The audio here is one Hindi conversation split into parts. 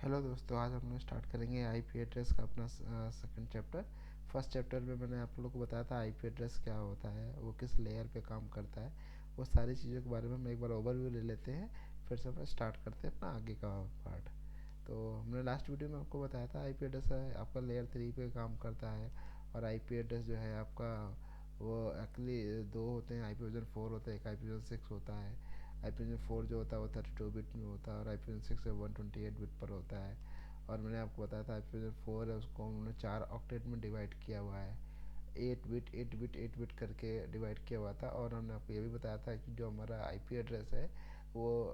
हेलो दोस्तों, आज हम लोग स्टार्ट करेंगे आईपी एड्रेस का अपना सेकंड चैप्टर। फर्स्ट चैप्टर में मैंने आप लोगों को बताया था आईपी एड्रेस क्या होता है, वो किस लेयर पे काम करता है। वो सारी चीज़ों के बारे में हम एक बार ओवरव्यू ले लेते हैं, फिर से हम स्टार्ट करते हैं अपना आगे का पार्ट। तो हमने लास्ट वीडियो में आपको बताया था आईपी एड्रेस आपका लेयर 3 पे काम करता है। और आईपी एड्रेस जो है आपका वो एक्चुअली दो होते हैं, आईपी वर्जन 4 होता है, एक आईपी वर्जन 6 होता है। आईपी वर्जन 4 जो होता है वो 32 बिट में होता है और आईपी वर्जन 6 128 बिट पर होता है। और मैंने आपको बताया था आईपी वर्जन 4 है, उसको उन्होंने 4 ऑक्टेट में डिवाइड किया हुआ है। 8 बिट 8 बिट 8 बिट करके डिवाइड किया हुआ था। और हमने आपको ये भी बताया था कि जो हमारा आईपी एड्रेस है वो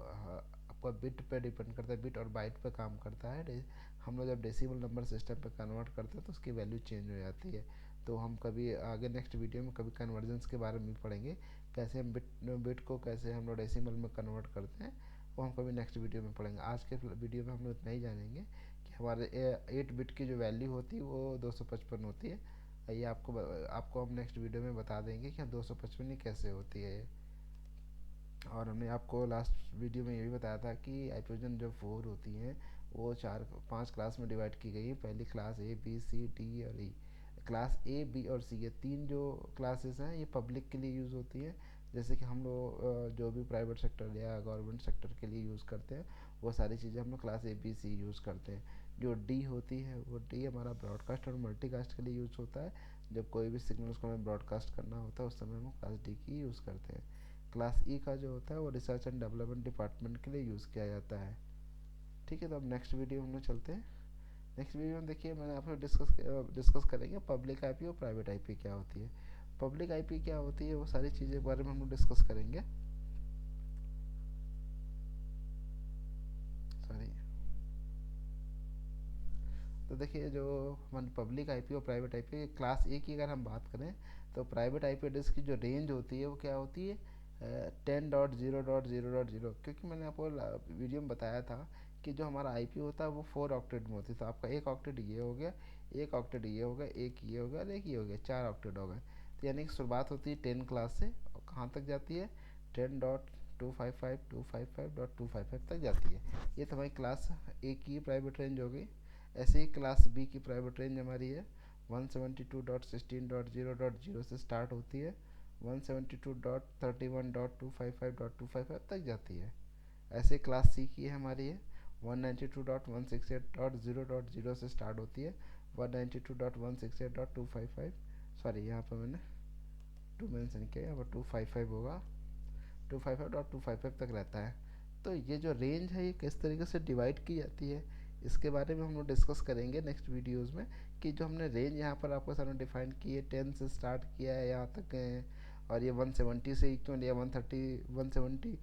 आपका बिट पे डिपेंड करता है, बिट और बाइट पे काम करता है। हम लोग जब डेसिमल नंबर सिस्टम पे कन्वर्ट करते हैं तो उसकी वैल्यू चेंज हो जाती है। तो हम कभी आगे नेक्स्ट वीडियो में कभी कन्वर्जेंस के बारे में पढ़ेंगे, कैसे हम बिट बिट को कैसे हम लोग डेसिमल में कन्वर्ट करते हैं। वो हम कभी नेक्स्ट वीडियो में पढ़ेंगे। आज के वीडियो में हम लोग इतना ही जानेंगे कि हमारे 8 बिट की जो वैल्यू होती है वो 255 होती है। ये आपको हम नेक्स्ट वीडियो में बता देंगे कि 255 कैसे होती है। और हमने आपको लास्ट वीडियो में ये भी बताया था कि हाइड्रोजन जो 4 होती हैं वो 4 5 क्लास में डिवाइड की गई है। पहली class A B C D और ई। क्लास ए बी और सी, ये तीन जो क्लासेस हैं ये पब्लिक के लिए यूज़ होती हैं। जैसे कि हम लोग जो भी प्राइवेट सेक्टर या गवर्नमेंट सेक्टर के लिए यूज़ करते हैं वो सारी चीज़ें हम लोग class A B C use करते हैं। जो डी होती है वो डी हमारा ब्रॉडकास्ट और मल्टीकास्ट के लिए यूज़ होता है। जब कोई भी सिग्नल्स को हमें ब्रॉडकास्ट करना होता है उस समय हम क्लास डी की यूज़ करते हैं। क्लास ई का जो होता है वो रिसर्च एंड डेवलपमेंट डिपार्टमेंट के लिए यूज़ किया जाता है। ठीक है, तो अब नेक्स्ट वीडियो हम लोग चलते हैं। नेक्स्ट वीडियो में देखिए मैंने आपसे डिस्कस करेंगे पब्लिक आईपी और प्राइवेट आईपी क्या होती है। पब्लिक आईपी क्या होती है वो सारी चीज़ें के बारे में हम लोग डिस्कस करेंगे। सॉरी। तो देखिए जो हमारी पब्लिक आईपी और प्राइवेट आईपी क्लास ए की अगर हम बात करें तो प्राइवेट आईपी एड्रेस की जो रेंज होती है वो क्या होती है, 10.0.0.0, क्योंकि मैंने आपको वीडियो में बताया था कि जो हमारा आईपी होता है वो 4 ऑक्टेट में होती है। तो आपका एक ऑक्टेट ये हो गया, एक ऑक्टेट ये हो गया, एक ये हो गया और एक ये हो गया, 4 ऑक्टेट हो गए। तो यानी कि शुरुआत होती है 10 क्लास से और कहाँ तक जाती है, 10.255.255.255 तक जाती है। ये तो हमारी क्लास ए की प्राइवेट रेंज हो गई। ऐसे ही क्लास बी की प्राइवेट रेंज हमारी है 172.16.0.0 से स्टार्ट होती है, 172.31.255.255 तक जाती है। ऐसे क्लास सी की है हमारी है 192.168.0.0 से स्टार्ट होती है, 192.168.255, सॉरी यहाँ पर मैंने टू मेंशन किया, यहाँ पर 255 होगा, 255.255 तक रहता है। तो ये जो रेंज है ये किस तरीके से डिवाइड की जाती है इसके बारे में हम लोग डिस्कस करेंगे नेक्स्ट वीडियोस में। कि जो हमने रेंज यहाँ पर आपको सामने डिफाइन की है, 10 से स्टार्ट किया है यहाँ तक गए हैं। और ये 170 से क्यों लिया, 130 170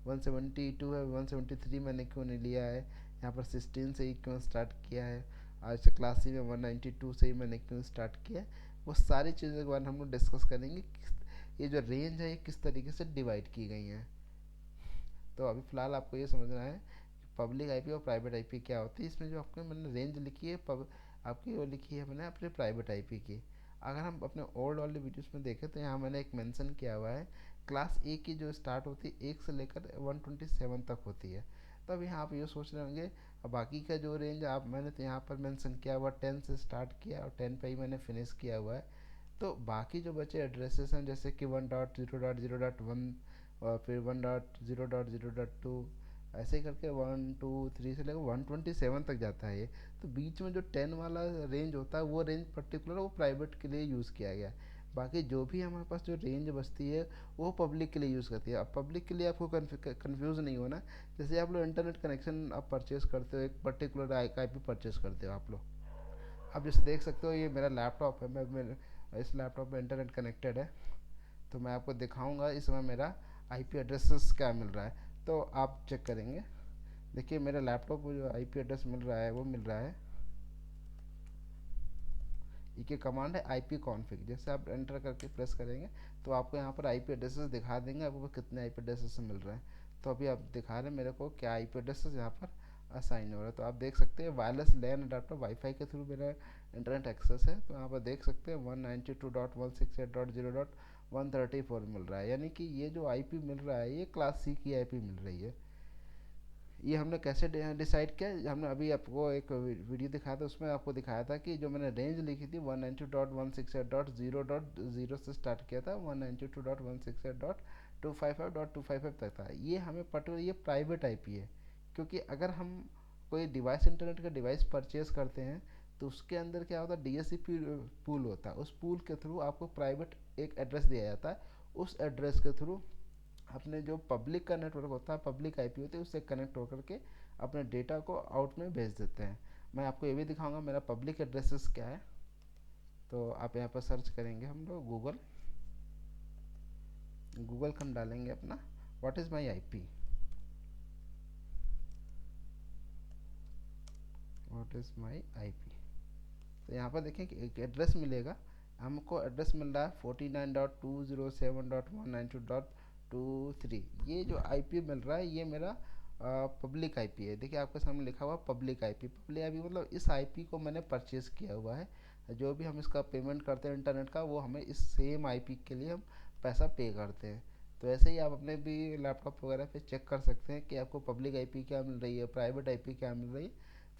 172 है, 173 मैंने क्यों नहीं लिया है, यहाँ पर 16 से ही क्यों स्टार्ट किया है। आज से क्लास सी में 192 से ही मैंने क्यों स्टार्ट किया है। वो सारी चीज़ों के बारे में हम लोग डिस्कस करेंगे। ये जो रेंज है ये किस तरीके से डिवाइड की गई हैं। तो अभी फ़िलहाल आपको ये समझना है कि पब्लिक आईपी और प्राइवेट आईपी क्या होती है। इसमें जो आपको मैंने रेंज लिखी है आपकी वो लिखी है मैंने अपने प्राइवेट आईपी की। अगर हम अपने ओल्ड वाले वीडियोस में देखें तो यहाँ मैंने एक मेंशन किया हुआ है, क्लास ए की जो स्टार्ट होती है 1 से लेकर 127 तक होती है। तो अब यहाँ आप ये सोच रहे होंगे अब बाकी का जो रेंज आप मैंने तो यहाँ पर मेंशन किया हुआ 10 से स्टार्ट किया और 10 पे ही मैंने फिनिश किया हुआ है। तो बाकी जो बचे एड्रेसेस हैं जैसे कि 1.0.0.1 और फिर 1.0.0.2, ऐसे ही करके 1 2 3 से लेकर 127 तक जाता है ये। तो बीच में जो 10 वाला रेंज होता है वो रेंज पर्टिकुलर वो प्राइवेट के लिए यूज़ किया गया है। बाकी जो भी हमारे पास जो रेंज बचती है वो पब्लिक के लिए यूज़ करती है। अब पब्लिक के लिए आपको कन्फ्यूज़ नहीं होना। जैसे आप लोग इंटरनेट कनेक्शन आप परचेज़ करते हो, एक पर्टिकुलर आई पी परचेज़ करते हो आप लोग। अब जैसे देख सकते हो ये मेरा लैपटॉप है, मैं मेरे इस लैपटॉप में इंटरनेट कनेक्टेड है। तो मैं आपको दिखाऊंगा इस समय मेरा आईपी एड्रेसेस क्या मिल रहा है। तो आप चेक करेंगे, देखिए मेरे लैपटॉप को जो आईपी एड्रेस मिल रहा है वो मिल रहा है, ये की कमांड है आईपी कॉन्फ़िग। जैसे आप एंटर करके प्रेस करेंगे तो आपको यहाँ पर आईपी एड्रेसेस दिखा देंगे आपको कितने आईपी एड्रेसेस मिल रहे हैं। तो अभी आप दिखा रहे हैं मेरे को क्या आईपी एड्रेसेस यहाँ पर असाइन हो रहा है। तो आप देख सकते हैं वायरलेस लैन अडाप्टर वाईफाई के थ्रू मेरा इंटरनेट एक्सेस है। तो यहाँ पर देख सकते हैं 192.168.0.134 मिल रहा है। यानी कि ये जो आईपी मिल रहा है ये क्लास सी की आईपी मिल रही है। ये हमने कैसे डिसाइड किया, हमने अभी आपको एक वीडियो दिखाया था, उसमें आपको दिखाया था कि जो मैंने रेंज लिखी थी 192.168.0.0 से स्टार्ट किया था, 192.168.255.255 तक था। ये हमें पर्टिकुलर ये प्राइवेट आईपी है, क्योंकि अगर हम कोई डिवाइस इंटरनेट का डिवाइस परचेज करते हैं तो उसके अंदर क्या होता है, डीएससी पूल होता है, उस पूल के थ्रू आपको प्राइवेट एक एड्रेस दिया जाता है। उस एड्रेस के थ्रू अपने जो पब्लिक का नेटवर्क होता है, पब्लिक आईपी होती है, उससे कनेक्ट होकर के अपने डेटा को आउट में भेज देते हैं। मैं आपको ये भी दिखाऊंगा मेरा पब्लिक एड्रेसेस क्या है। तो आप यहाँ पर सर्च करेंगे, हम लोग गूगल गूगल का हम डालेंगे अपना what is my IP, what is my IP. तो यहाँ पर देखें कि एक एड्रेस मिलेगा, हमको एड्रेस मिल रहा है 49.207.192.23। ये जो आईपी मिल रहा है ये मेरा पब्लिक आईपी है। देखिए आपके सामने लिखा हुआ पब्लिक आईपी, पब्लिक आईपी मतलब इस आईपी को मैंने परचेज़ किया हुआ है। जो भी हम इसका पेमेंट करते हैं इंटरनेट का, वो हमें इस सेम आईपी के लिए हम पैसा पे करते हैं। तो ऐसे ही आप अपने भी लैपटॉप वगैरह पे चेक कर सकते हैं कि आपको पब्लिक आईपी क्या मिल रही है, प्राइवेट आईपी क्या मिल रही है।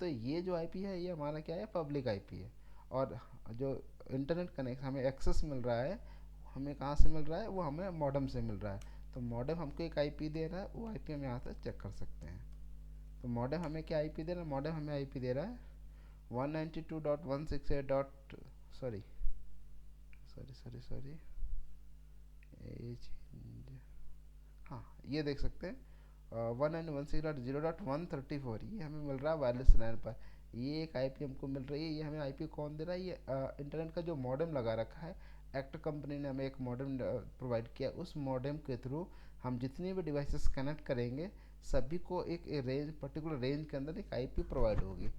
तो ये जो आईपी है ये हमारा क्या है, पब्लिक आईपी है। और जो इंटरनेट कनेक्ट हमें एक्सेस मिल रहा है, हमें कहाँ से मिल रहा है, वो हमें मॉडेम से मिल रहा है। तो मॉडेम हमको एक आईपी दे रहा है, वो आईपी हम यहाँ से चेक कर सकते हैं। तो मॉडेम हमें क्या आईपी दे रहा है, मॉडेम हमें आईपी दे रहा है 192.168 dot sorry sorry sorry sorry हाँ ये देख सकते हैं 192.168.0.134, ये हमें मिल रहा है वायरलेस लैन पर। ये एक आईपी हमको मिल रही है। ये हमें आईपी कौन दे रहा है, ये इंटरनेट का जो मॉडेम लगा रखा है, एक्ट कंपनी ने हमें एक मॉडेम प्रोवाइड किया। उस मॉडेम के थ्रू हम जितनी भी डिवाइसेस कनेक्ट करेंगे सभी को एक रेंज, पर्टिकुलर रेंज के अंदर एक आईपी प्रोवाइड होगी।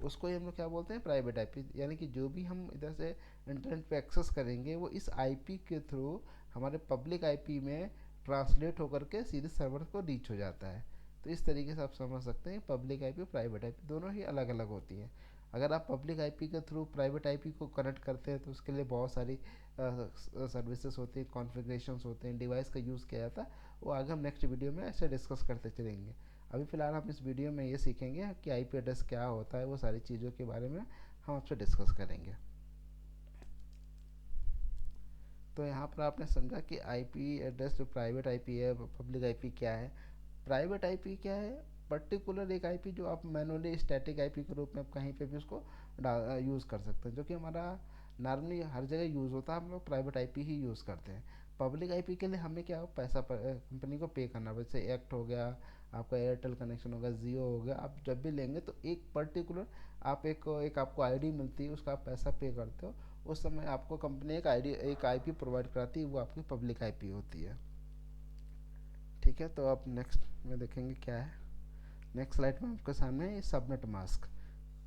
उसको ही हम लोग क्या बोलते हैं, प्राइवेट आईपी। यानी कि जो भी हम इधर से इंटरनेट पे एक्सेस करेंगे वो इस आईपी के थ्रू हमारे पब्लिक आईपी में ट्रांसलेट होकर के सीधे सर्वर को रीच हो जाता है। तो इस तरीके से आप समझ सकते हैं पब्लिक आईपी प्राइवेट आईपी दोनों ही अलग अलग होती हैं। अगर आप पब्लिक आईपी के थ्रू प्राइवेट आईपी को कनेक्ट करते हैं तो उसके लिए बहुत सारी सर्विसेज होती हैं, कॉन्फ़िगरेशंस होते हैं, डिवाइस का यूज़ किया जाता है। वो आगे हम नेक्स्ट वीडियो में ऐसे डिस्कस करते चलेंगे। अभी फ़िलहाल हम इस वीडियो में ये सीखेंगे कि आईपी एड्रेस क्या होता है, वो सारी चीज़ों के बारे में हम आपसे डिस्कस करेंगे। तो यहाँ पर आपने समझा कि आईपी एड्रेस जो प्राइवेट आईपी है, पब्लिक आईपी क्या है। प्राइवेट आईपी क्या है, पर्टिकुलर एक आईपी जो आप मैनुअली स्टैटिक आईपी के रूप में आप कहीं पे भी उसको यूज़ कर सकते हैं, जो कि हमारा नॉर्मली हर जगह यूज़ होता है। हम लोग प्राइवेट आईपी ही यूज़ करते हैं। पब्लिक आईपी के लिए हमें क्या हो, पैसा कंपनी को पे करना, जैसे एक्ट हो गया, आपका एयरटेल कनेक्शन होगा, जियो हो गया। आप जब भी लेंगे तो एक पर्टिकुलर आप एक आपको आईडी मिलती है, उसका आप पैसा पे करते हो। उस समय आपको कंपनी एक आईपी प्रोवाइड कराती है, वो आपकी पब्लिक आईपी होती है। ठीक है, तो आप नेक्स्ट में देखेंगे क्या है। नेक्स्ट स्लाइड में आपके सामने ये सबनेट मास्क,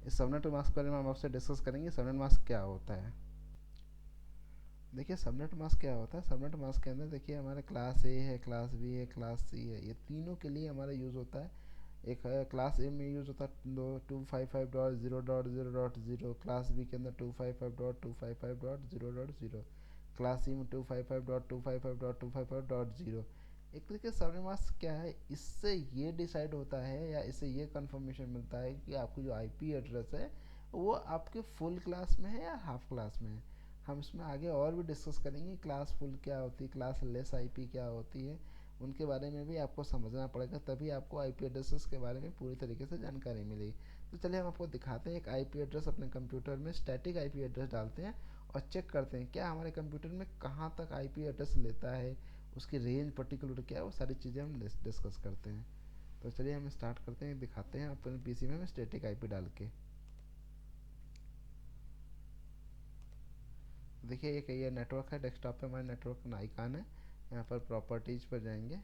इस सबनेट मास्क के बारे में हम आपसे डिस्कस करेंगे। सबनेट मास्क क्या होता है। देखिए सबनेट मास्क क्या होता है, सबनेट मास्क के अंदर देखिए हमारे क्लास ए है, क्लास बी है, क्लास सी है, ये तीनों के लिए हमारा यूज़ होता है। एक क्लास ए में यूज़ होता है 255.0.0.0, क्लास बी के अंदर 255.255.0.0, क्लास सी में 255.255.255.0। एक तरीके से सबनेट मास्क क्या है, इससे ये डिसाइड होता है या इससे ये कंफर्मेशन मिलता है कि आपकी जो आईपी एड्रेस है वो आपके फुल क्लास में है या हाफ क्लास में है। हम इसमें आगे और भी डिस्कस करेंगे, क्लास फुल क्या होती है, क्लास लेस आईपी क्या होती है, उनके बारे में भी आपको समझना पड़ेगा, तभी आपको आईपी एड्रेसेस के बारे में पूरी तरीके से जानकारी मिलेगी। तो चलिए हम आपको दिखाते हैं एक आईपी एड्रेस अपने कंप्यूटर में, स्टैटिक आईपी एड्रेस डालते हैं और चेक करते हैं क्या हमारे कंप्यूटर में कहाँ तक आईपी एड्रेस लेता है, उसकी रेंज पर्टिकुलर क्या है, वो सारी चीज़ें हम डिस्कस करते हैं। तो चलिए हम स्टार्ट करते हैं, दिखाते हैं अपने पीसी में हम स्टैटिक आईपी डाल के। देखिए एक ये नेटवर्क है, डेस्कटॉप पे हमारे नेटवर्क का आइकन है। यहाँ पर प्रॉपर्टीज़ पर जाएंगे,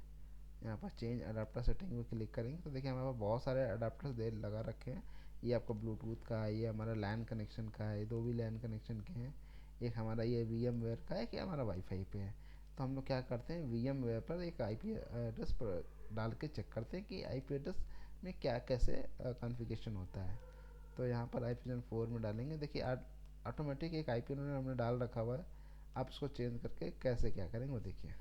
यहाँ पर चेंज अडाप्टर सेटिंग में क्लिक करेंगे तो देखिए हमारे पास बहुत सारे अडाप्टर्स दे लगा रखे हैं। ये आपका ब्लूटूथ का है, ये हमारा लैन कनेक्शन का है, दो भी लैन कनेक्शन के हैं। एक हमारा ये वी एम वेयर का है कि हमारा वाईफाई पे है। तो हम लोग क्या करते हैं, वी एम वेयर पर एक आईपी एड्रेस पर डाल के चेक करते हैं कि आईपी एड्रेस में क्या कैसे कॉन्फ़िगरेशन होता है। तो यहाँ पर IP4 में डालेंगे। देखिए ऑटोमेटिक एक आईपी उन्होंने हमने डाल रखा हुआ है, आप उसको चेंज करके कैसे क्या करेंगे वो देखिए।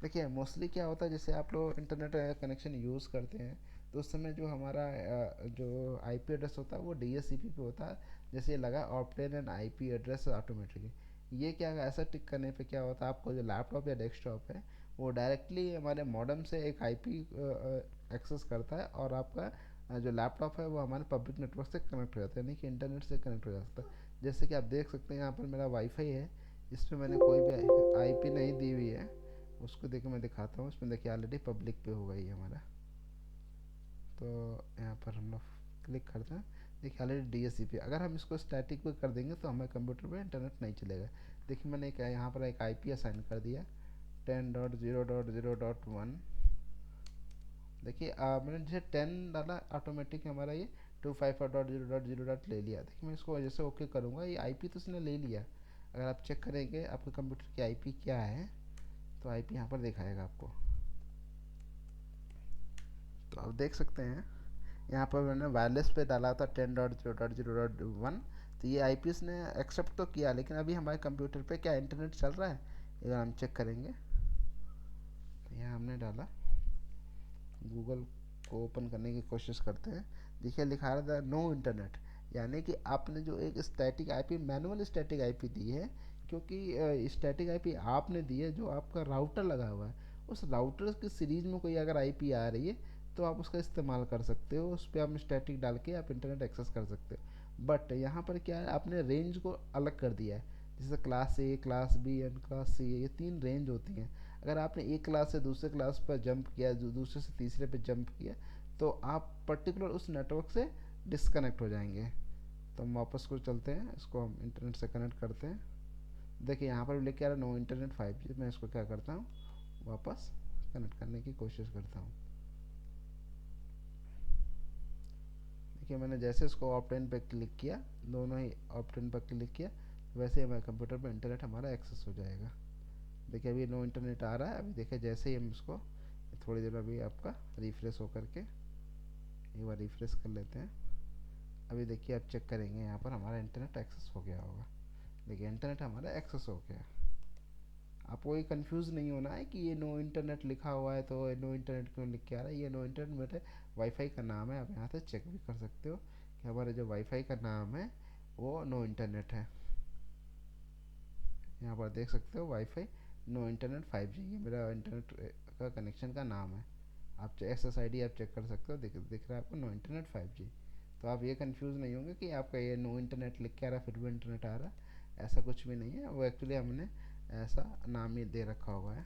देखिए मोस्टली क्या होता है, जैसे आप लोग इंटरनेट कनेक्शन यूज़ करते हैं तो उस समय जो हमारा जो आईपी एड्रेस होता है वो डीएचसीपी पे होता है। जैसे ये लगा obtain N IP address automatically, ये क्या ऐसा टिक करने पे क्या होता है, आपको जो लैपटॉप या डेस्कटॉप है वो डायरेक्टली हमारे मॉडेम से एक आईपी एक्सेस करता है, और आपका जो लैपटॉप है वो हमारे पब्लिक नेटवर्क से कनेक्ट हो जाता है, यानी कि इंटरनेट से कनेक्ट हो जाता है। जैसे कि आप देख सकते हैं यहाँ पर मेरा वाईफाई है, इस पर मैंने कोई भी आईपी नहीं दी हुई है। उसको देखो मैं दिखाता हूँ, इसमें देखिए ऑलरेडी पब्लिक पे हो गई है हमारा। तो यहाँ पर हम लोग क्लिक करते हैं, देखिए ऑलरेडी डीएचसीपी। अगर हम इसको स्टैटिक पे कर देंगे तो हमारे कंप्यूटर पे इंटरनेट नहीं चलेगा। देखिए मैंने एक यहाँ पर एक आईपी असाइन कर दिया 10.0.0.1। देखिए मैंने जैसे 10 डाला ऑटोमेटिक हमारा ये 255.0.0. ले लिया। देखिए मैं इसको जैसे ओके करूँगा, ये आईपी तो इसने ले लिया। अगर आप चेक करेंगे आपके कंप्यूटर की आईपी क्या है, तो आईपी यहाँ पर दिखाएगा आपको। तो आप देख सकते हैं यहाँ पर मैंने वायरलेस पे डाला था 10.0.0.1। तो ये आईपीएस ने एक्सेप्ट तो किया, लेकिन अभी हमारे कंप्यूटर पे क्या इंटरनेट चल रहा है, अगर हम चेक करेंगे। तो यहाँ हमने डाला, गूगल को ओपन करने की कोशिश करते हैं। देखिए लिखा रहा था नो इंटरनेट, यानी कि आपने जो एक static IP, manual static IP दी है, क्योंकि स्टैटिक आईपी आपने दी है, जो आपका राउटर लगा हुआ है उस राउटर की सीरीज में कोई अगर आईपी आ रही है तो आप उसका इस्तेमाल कर सकते हो, उस पर आप स्टैटिक डाल के आप इंटरनेट एक्सेस कर सकते हो। बट यहाँ पर क्या है, आपने रेंज को अलग कर दिया है। जैसे class A, class B and class C, ये 3 रेंज होती हैं। अगर आपने एक क्लास से दूसरे क्लास पर जंप किया, दूसरे से तीसरे पे जंप किया, तो आप पर्टिकुलर उस नेटवर्क से डिस्कनेक्ट हो जाएंगे। तो हम वापस को चलते हैं, इसको हम इंटरनेट से कनेक्ट करते हैं। देखिए यहाँ पर लेके आ रहा नो इंटरनेट 5G। मैं इसको क्या करता हूँ, वापस कनेक्ट करने की कोशिश करता हूँ। देखिए मैंने जैसे इसको ऑप्टेन पे क्लिक किया, दोनों ही ऑप्टेन पर क्लिक किया, वैसे ही हमारे कंप्यूटर पर इंटरनेट हमारा एक्सेस हो जाएगा। देखिए अभी नो इंटरनेट आ रहा है। अभी देखिए जैसे ही हम इसको थोड़ी देर में अभी आपका रिफ्रेश होकर के एक बार रिफ्रेश कर लेते हैं। अभी देखिए आप चेक करेंगे यहाँ पर हमारा इंटरनेट एक्सेस हो गया होगा। देखिए इंटरनेट हमारा एक्सेस हो गया। आपको ये कंफ्यूज नहीं होना है कि ये नो इंटरनेट लिखा हुआ है तो नो इंटरनेट क्यों लिख के आ रहा है। ये नो इंटरनेट मेरे वाईफाई का नाम है। आप यहाँ से चेक भी कर सकते हो कि हमारे जो वाईफाई का नाम है वो नो इंटरनेट है। यहाँ पर देख सकते हो वाईफाई नो इंटरनेट 5G, ये मेरा इंटरनेट का कनेक्शन का नाम है। आप SSID आप चेक कर सकते हो, दिख रहा है आपको नो इंटरनेट 5G। तो आप ये कंफ्यूज नहीं होंगे कि आपका ये नो इंटरनेट लिख के आ रहा है फिर भी इंटरनेट आ रहा है, ऐसा कुछ भी नहीं है। वो एक्चुअली हमने ऐसा नाम ही दे रखा हुआ है।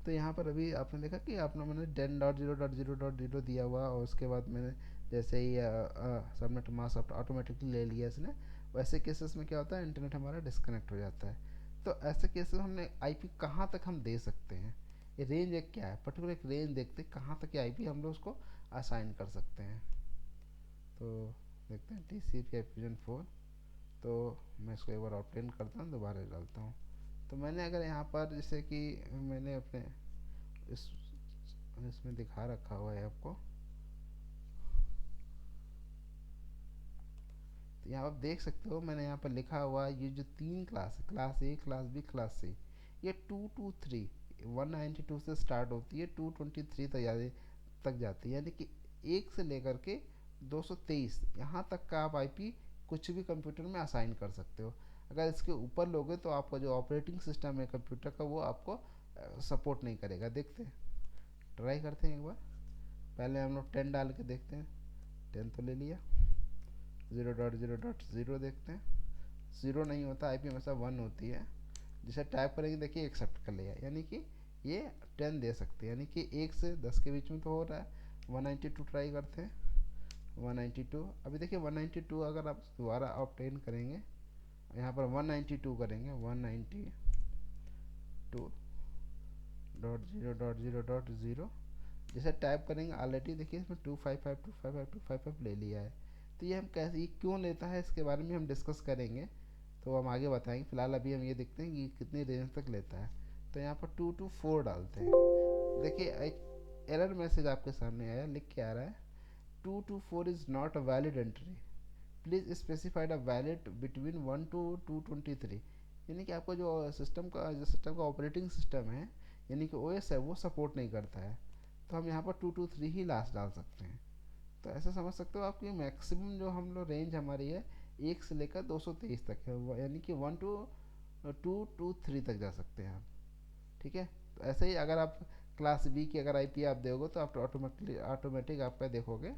तो यहाँ पर अभी आपने देखा कि आपने मैंने 10.0.0.0 दिया हुआ, और उसके बाद मैंने जैसे ही सबनेट मास्क ऑटोमेटिकली ले लिया इसने। वैसे केसेस में क्या होता है, इंटरनेट हमारा डिस्कनेक्ट हो जाता है। तो ऐसे केसेस हमने आईपी कहाँ तक हम दे सकते हैं, ये रेंज एक क्या है, पर्टिकुलर एक रेंज देखते हैं कहाँ तक आईपी हम लोग उसको असाइन कर सकते हैं। तो देखते हैं TCP फ्यूजन 4। तो मैं इसको एक बार ऑप्टेन करता हूँ, दोबारा डालता हूँ। तो मैंने अगर यहाँ पर जैसे कि मैंने अपने इस इसमें दिखा रखा हुआ है आपको, तो यहाँ आप देख सकते हो मैंने यहाँ पर लिखा हुआ है ये जो 3 क्लास है, class A, class B, class C, ये 223 192 से स्टार्ट होती है, 223 तक जाती है, यानी कि एक से लेकर के 223 यहाँ तक का आप आईपी कुछ भी कंप्यूटर में असाइन कर सकते हो। अगर इसके ऊपर लोगे तो आपका जो ऑपरेटिंग सिस्टम है कंप्यूटर का वो आपको सपोर्ट नहीं करेगा। देखते हैं, ट्राई करते हैं एक बार। पहले हम लोग 10 डाल के देखते हैं, 10 तो ले लिया। 0.0.0 देखते हैं, 0 नहीं होता, आईपी हमेशा 1 होती है। जिसे टाइप करेंगे देखिए एक्सेप्ट कर लिया, यानी कि ये 10 दे सकते हैं, यानी कि 1 से 10 के बीच में तो हो रहा है। 192 ट्राई करते हैं, 192। अभी देखिए 192 अगर आप दोबारा ऑब्टेन करेंगे, यहाँ पर 192 करेंगे, 192.0.0.0 जैसे टाइप करेंगे ऑलरेडी देखिए इसमें 255 ले लिया है। तो ये हम कैसे, ये क्यों लेता है, इसके बारे में हम डिस्कस करेंगे, तो हम आगे बताएंगे। फिलहाल अभी हम ये देखते हैं कि कितनी रेंज तक लेता है। तो यहाँ पर 224 डालते हैं। देखिए एक एरर मैसेज आपके सामने आया, लिख के आ रहा है 224 is not a valid entry, please specified a valid between 1 to 223। यानी कि आपका जो सिस्टम का ऑपरेटिंग सिस्टम है, यानी कि OS है, वो सपोर्ट नहीं करता है। तो हम यहाँ पर 223 ही लास्ट डाल सकते हैं। तो ऐसा समझ सकते हो आपकी मैक्सिमम जो हम लोग रेंज हमारी है 1 से लेकर 223 तक है, यानी कि 1 to 2 to 3 तक जा सकते हैं आप। ठीक है। तो ऐसे ही अगर आप क्लास बी की अगर आईपी आप दोगे तो आप ऑटोमेटिक आपका देखोगे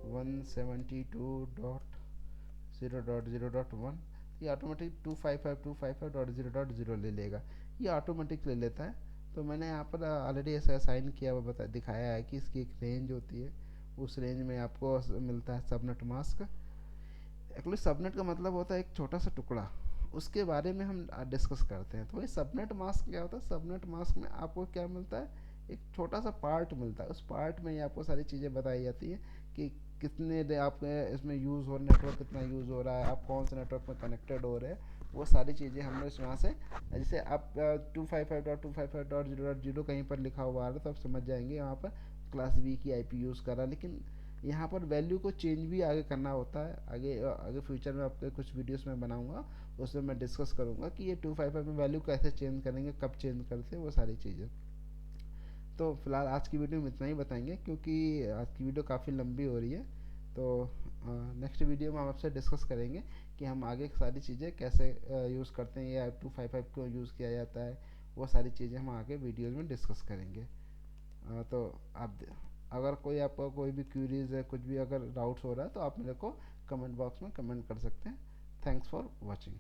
172.0.0.1, ये ऑटोमेटिक 255.255.0.0 ले लेगा, ये ऑटोमेटिक ले लेता है। तो मैंने यहाँ पर ऑलरेडी ऐसा असाइन किया हुआ बता दिखाया है कि इसकी एक रेंज होती है, उस रेंज में आपको मिलता है सबनेट मास्क। एक्चुअली सबनेट का मतलब होता है एक छोटा सा टुकड़ा, उसके बारे में हम डिस्कस करते हैं। तो वही सबनेट मास्क क्या होता है, सबनेट मास्क में आपको क्या मिलता है, एक छोटा सा पार्ट मिलता है, उस पार्ट में ही आपको सारी चीज़ें बताई जाती हैं कि कितने आपके इसमें यूज़ हो, नेटवर्क कितना यूज़ हो रहा है, आप कौन से नेटवर्क में कनेक्टेड हो रहे हैं, वो सारी चीज़ें हमने यहाँ से, जैसे आप 255.255.0.0 कहीं पर लिखा हुआ आ रहा है तो आप समझ जाएंगे यहाँ पर क्लास बी की आईपी यूज़ कर रहा है। लेकिन यहाँ पर वैल्यू को चेंज भी आगे करना होता है, आगे आगे फ्यूचर में आपके कुछ वीडियोस में बनाऊंगा, उसमें मैं डिस्कस करूंगा कि ये 255 में वैल्यू कैसे चेंज करेंगे, कब चेंज करते हैं, वो सारी चीज़ें। तो फिलहाल आज की वीडियो में इतना ही बताएंगे क्योंकि आज की वीडियो काफ़ी लंबी हो रही है। तो नेक्स्ट वीडियो में हम आपसे डिस्कस करेंगे कि हम आगे सारी चीज़ें कैसे यूज़ करते हैं या 255 क्यों यूज़ किया जाता है, वो सारी चीज़ें हम आगे वीडियोज़ में डिस्कस करेंगे। तो आप अगर कोई आपका कोई भी क्यूरीज है, कुछ भी अगर डाउट्स हो रहा है तो आप मेरे को कमेंट बॉक्स में कमेंट कर सकते हैं। Thanks for watching.